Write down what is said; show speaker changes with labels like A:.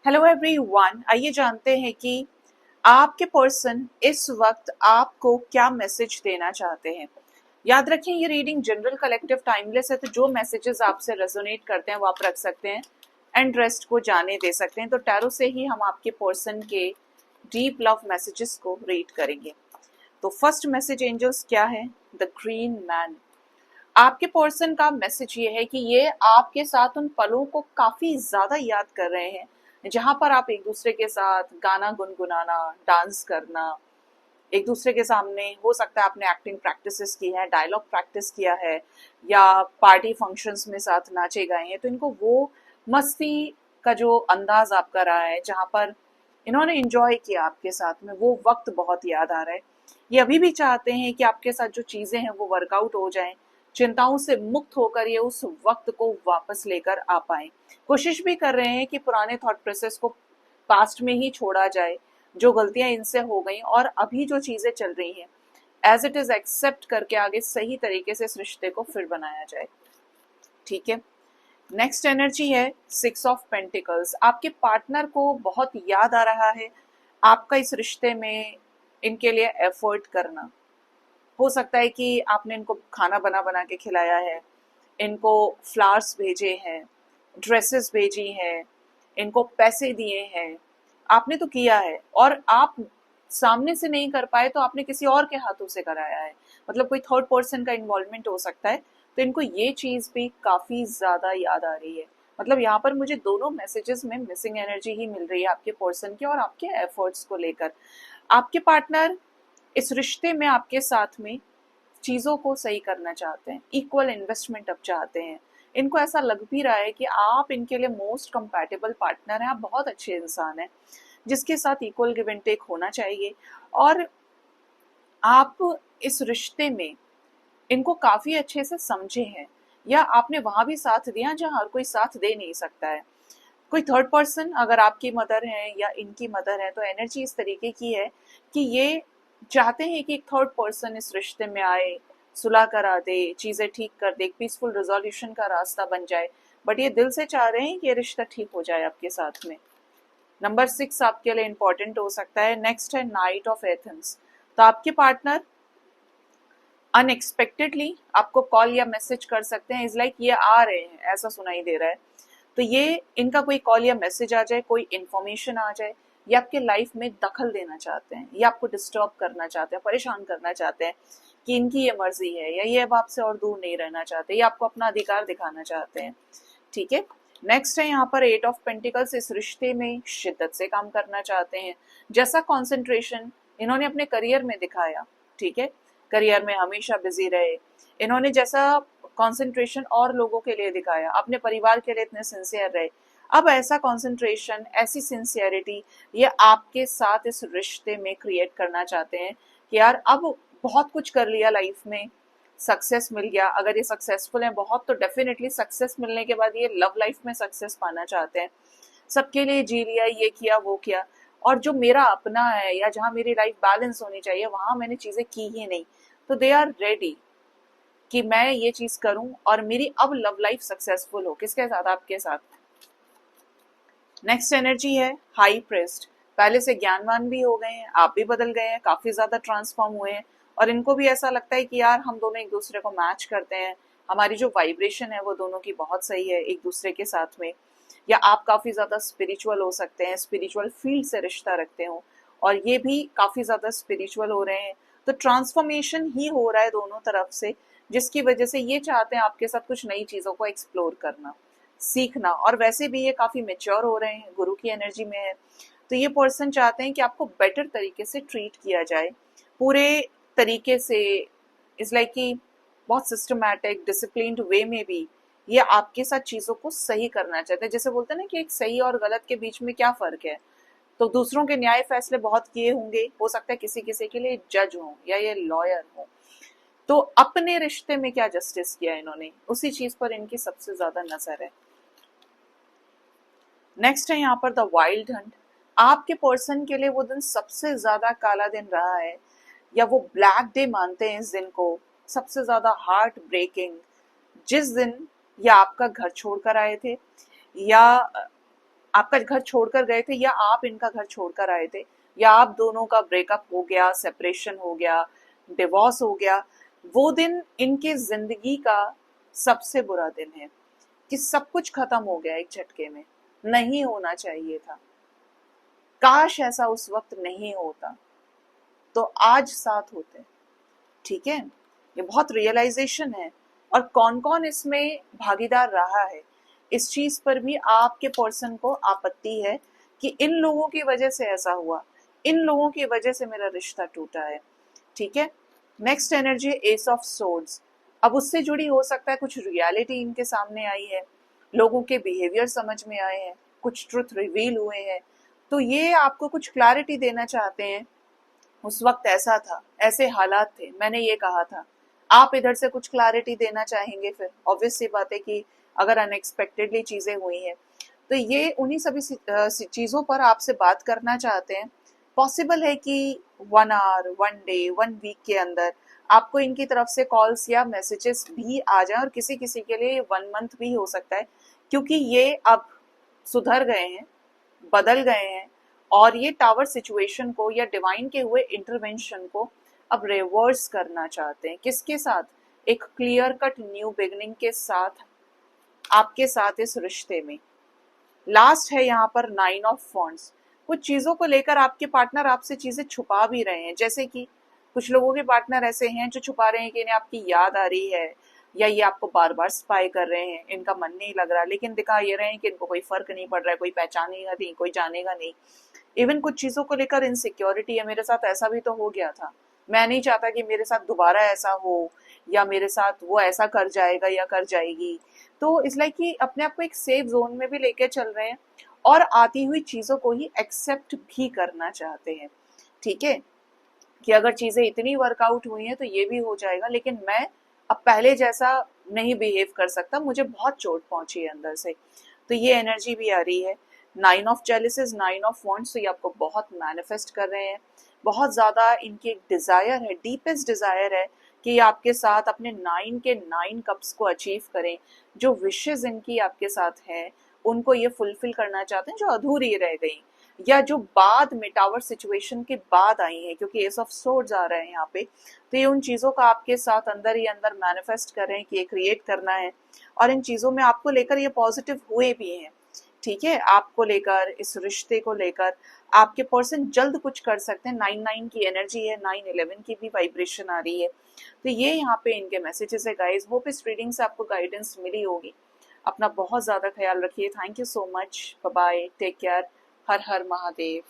A: Hello everyone, आइए जानते हैं कि आपके पर्सन इस वक्त आपको क्या मैसेज देना चाहते हैं। याद रखें, ये रीडिंग जनरल, कलेक्टिव, टाइमलेस है, तो जो मैसेजेस आपसे रेजोनेट करते हैं वो आप रख सकते हैं एंड रेस्ट को जाने दे सकते हैं। तो टैरो से ही हम आपके पर्सन के डीप लव मैसेजेस को रीड करेंगे। तो फर्स्ट मैसेज एंजल्स क्या है? The green man. आपके पर्सन का मैसेज ये है कि ये आपके साथ उन पलों को काफी ज्यादा याद कर रहे हैं जहां पर आप एक दूसरे के साथ गाना गुनगुनाना, डांस करना, एक दूसरे के सामने, हो सकता है आपने एक्टिंग प्रैक्टिसेस की है, डायलॉग प्रैक्टिस किया है, या पार्टी फंक्शंस में साथ नाचे गए हैं। तो इनको वो मस्ती का जो अंदाज आपका रहा है, जहां पर इन्होंने एंजॉय किया आपके साथ में, वो वक्त बहुत याद आ रहा है। ये अभी भी चाहते हैं कि आपके साथ जो चीजें हैं वो वर्कआउट हो जाएं, चिंताओं से मुक्त होकर ये उस वक्त को वापस लेकर आ पाए। कोशिश भी कर रहे हैं कि पुराने थॉट प्रोसेस को पास्ट में ही छोड़ा जाए, जो गलतियां इनसे हो गई और अभी जो चीजें चल रही हैं एज इट इज एक्सेप्ट करके आगे सही तरीके से इस रिश्ते को फिर बनाया जाए। ठीक है। नेक्स्ट एनर्जी है 6 ऑफ पेंटिकल्स। आपके पार्टनर को बहुत याद आ रहा है आपका इस रिश्ते में इनके लिए एफर्ट करना। हो सकता है कि आपने इनको खाना बना बना के खिलाया है, इनको फ्लावर्स भेजे हैं, ड्रेसेस भेजी हैं, इनको पैसे दिए हैं, आपने तो किया है। और आप सामने से नहीं कर पाए तो आपने किसी और के हाथों से कराया है, मतलब कोई थर्ड पर्सन का इन्वॉल्वमेंट हो सकता है। तो इनको ये चीज भी काफी ज्यादा याद आ रही है। मतलब यहाँ पर मुझे दोनों मैसेजेस में मिसिंग एनर्जी ही मिल रही है आपके पर्सन की और आपके एफर्ट्स को लेकर। आपके पार्टनर इस रिश्ते में आपके साथ में चीजों को सही करना चाहते हैं, इक्वल इन्वेस्टमेंट अब चाहते हैं। इनको ऐसा लग भी रहा है कि आप इनके लिए मोस्ट कंपैटिबल पार्टनर हैं, आप बहुत अच्छे इंसान हैं जिसके साथ इक्वल गिव एंड टेक होना चाहिए। और आप इस रिश्ते में इनको काफी अच्छे से समझे हैं, या आपने वहां भी साथ दिया जहां हर कोई साथ दे नहीं सकता है। कोई थर्ड पर्सन अगर आपकी मदर है या इनकी मदर है, तो एनर्जी इस तरीके की है कि ये चाहते हैं कि एक थर्ड पर्सन इस रिश्ते में आए, सुलह करा दे, चीजें ठीक कर दे, एक पीसफुल रिजोल्यूशन का रास्ता बन जाए। बट ये दिल से चाह रहे हैं कि ये रिश्ता ठीक हो जाए आपके साथ में। नंबर 6 आपके लिए इंपॉर्टेंट हो सकता है। नेक्स्ट है नाइट ऑफ एथेंस। तो आपके पार्टनर अनएक्सपेक्टेडली आपको कॉल या मैसेज कर सकते हैं। इज लाइक ये आ रहे हैं, ऐसा सुनाई दे रहा है। तो ये इनका कोई कॉल या मैसेज आ जाए, कोई इन्फॉर्मेशन आ जाए, ये आपके लाइफ में दखल देना चाहते हैं, ये आपको डिस्टर्ब करना चाहते हैं, परेशान करना चाहते हैं कि इनकी ये मर्जी है, या ये अब आपसे और दूर नहीं रहना चाहते, ये आपको अपना अधिकार दिखाना चाहते हैं। ठीक है। नेक्स्ट है यहाँ पर 8 ऑफ पेंटिकल्स। इस रिश्ते में शिद्दत से काम करना चाहते हैं, जैसा कॉन्सेंट्रेशन इन्होंने अपने करियर में दिखाया। ठीक है। करियर में हमेशा बिजी रहे इन्होंने, जैसा कंसंट्रेशन और लोगों के लिए दिखाया, अपने परिवार के लिए इतने सिंसियर रहे। अब ऐसा कंसंट्रेशन, ऐसी सिंसियरिटी ये आपके साथ इस रिश्ते में क्रिएट करना चाहते हैं कि यार अब बहुत कुछ कर लिया लाइफ में, सक्सेस मिल गया। अगर ये सक्सेसफुल है बहुत, तो डेफिनेटली सक्सेस मिलने के बाद ये लव लाइफ में सक्सेस पाना चाहते हैं। सबके लिए जी लिया, ये किया वो किया, और जो मेरा अपना है या जहाँ मेरी लाइफ बैलेंस होनी चाहिए वहां मैंने चीजें की ही नहीं। तो दे आर रेडी कि मैं ये चीज करूं और मेरी अब लव लाइफ सक्सेसफुल हो। किसके साथ? आपके साथ। नेक्स्ट एनर्जी है हाई प्रेस्ट। पहले से ज्ञानवान भी हो गए हैं, आप भी बदल गए हैं, काफी ज्यादा ट्रांसफॉर्म हुए हैं, और इनको भी ऐसा लगता है कि यार हम दोनों एक दूसरे को मैच करते हैं, हमारी जो वाइब्रेशन है वो दोनों की बहुत सही है एक दूसरे के साथ में। या आप काफी ज्यादा स्पिरिचुअल हो सकते हैं, स्पिरिचुअल फील्ड से रिश्ता रखते हो, और ये भी काफी ज्यादा स्पिरिचुअल हो रहे हैं। तो ट्रांसफॉर्मेशन ही हो रहा है दोनों तरफ से, जिसकी वजह से ये चाहते हैं आपके साथ कुछ नई चीजों को एक्सप्लोर करना, सीखना। और वैसे भी ये काफी मेच्योर हो रहे हैं, गुरु की एनर्जी में है। तो ये पर्सन चाहते हैं कि आपको बेटर तरीके से ट्रीट किया जाए, पूरे तरीके से। इज लाइक कि बहुत सिस्टमैटिक, डिसिप्लिन्ड वे में भी ये आपके साथ चीजों को सही करना चाहते हैं। जैसे बोलते हैं ना कि एक सही और गलत के बीच में क्या फर्क है। तो दूसरों के न्याय फैसले बहुत किए होंगे, हो सकता है किसी किसी के लिए जज हो या ये लॉयर हो, तो अपने रिश्ते में क्या जस्टिस किया इन्होंने, उसी चीज पर इनकी सबसे ज्यादा नजर है। नेक्स्ट है यहाँ पर द वाइल्ड हंट। आपके पर्सन के लिए वो दिन सबसे ज्यादा काला दिन रहा है, या वो ब्लैक डे मानते हैं इस दिन को, सबसे ज्यादा हार्ट ब्रेकिंग। जिस दिन या आपका घर छोड़कर आए थे, या आपका घर छोड़कर गए थे या आप इनका घर छोड़कर आए थे, या आप दोनों का ब्रेकअप हो गया, सेपरेशन हो गया, डिवोर्स हो गया, वो दिन इनके जिंदगी का सबसे बुरा दिन है कि सब कुछ खत्म हो गया एक झटके में। नहीं होना चाहिए था, काश ऐसा उस वक्त नहीं होता तो आज साथ होते। ठीक है, ये बहुत रियलाइजेशन है। और कौन कौन इसमें भागीदार रहा है, इस चीज पर भी आपके पर्सन को आपत्ति है कि इन लोगों की वजह से ऐसा हुआ, इन लोगों की वजह से मेरा रिश्ता टूटा है। ठीक है, next energy S of swords. अब उससे जुड़ी हो सकता है कुछ रियलिटी इनके सामने आई है, लोगों के बिहेवियर समझ में आए हैं, कुछ ट्रुथ रिवील हुए हैं, तो ये आपको कुछ क्लैरिटी देना चाहते हैं। उस वक्त ऐसा था, ऐसे हालात थे, मैंने ये कहा था, आप इधर से कुछ क्लैरिटी देना चाहेंगे। फिर ऑब्वियस सी बात है कि अगर अनएक्सपेक्टेडली चीजें हुई हैं तो ये उन्हीं सभी चीजों पर आपसे बात करना चाहते हैं। पॉसिबल है कि 1 आवर, 1 डे, 1 वीक के अंदर आपको इनकी तरफ से कॉल्स या मैसेजेस भी आ जाए, और किसी किसी के लिए 1 मंथ भी हो सकता है, क्योंकि ये अब सुधर गए हैं, बदल गए हैं, और ये टावर सिचुएशन को या डिवाइन के हुए इंटरवेंशन को अब रिवर्स करना चाहते हैं। किसके साथ? एक क्लियर कट न्यू बिगनिंग के साथ, आपके साथ इस रिश्ते में। लास्ट है यहाँ पर 9 ऑफ वॉन्ड्स। कुछ चीजों को लेकर आपके पार्टनर आपसे चीजें छुपा भी रहे हैं, जैसे कि कुछ लोगों के पार्टनर ऐसे हैं जो छुपा रहे हैं कि इन्हें आपकी याद आ रही है, या ये आपको बार बार स्पाई कर रहे हैं, इनका मन नहीं लग रहा, लेकिन दिखा ये रहे हैं कि इनको कोई फर्क नहीं पड़ रहा है, कोई पहचानेगा नहीं, कोई जानेगा नहीं। इवन कुछ चीजों को लेकर इनसिक्योरिटी है, मेरे साथ ऐसा भी तो हो गया था, मैं नहीं चाहता कि मेरे साथ दोबारा ऐसा हो, या मेरे साथ वो ऐसा कर जाएगा या कर जाएगी। तो इस लाइक कि अपने आप को एक सेफ जोन में भी लेके चल रहे हैं, और आती हुई चीजों को ही एक्सेप्ट भी करना चाहते हैं। ठीक है, कि अगर चीजें इतनी वर्कआउट हुई हैं तो ये भी हो जाएगा, लेकिन मैं अब पहले जैसा नहीं बिहेव कर सकता, मुझे बहुत चोट पहुंची है अंदर से। तो ये एनर्जी भी आ रही है। 9 ऑफ जेलिसेस, 9 ऑफ वॉन्ड्स, तो ये आपको बहुत मैनिफेस्ट कर रहे हैं, बहुत ज्यादा इनकी एक डिजायर है, डीपेस्ट डिजायर है कि ये आपके साथ अपने 9 के 9 कप्स को अचीव करें। जो विशेष इनकी आपके साथ है उनको ये फुलफिल करना चाहते हैं, जो अधूरी रह गई या जो बाद में टावर सिचुएशन के बाद आई है, क्योंकि एस ऑफ सोर्ड्स आ रहे हैं यहाँ पे। तो ये उन चीजों का आपके साथ अंदर ही अंदर मैनिफेस्ट कर रहे हैं कि ये क्रिएट करना है, और इन चीजों में आपको लेकर ये पॉजिटिव हुए भी हैं। ठीक है, आपको लेकर, इस रिश्ते को लेकर आपके पर्सन जल्द कुछ कर सकते हैं। 9 की एनर्जी है, 9-11 की भी वाइब्रेशन आ रही है। तो ये यहाँ पे इनके मैसेजेस है गाइस। होप इस रीडिंग से आपको गाइडेंस मिली होगी। अपना बहुत ज्यादा ख्याल रखिए। Thank you so much, bye bye, take care, Har Har Mahadev.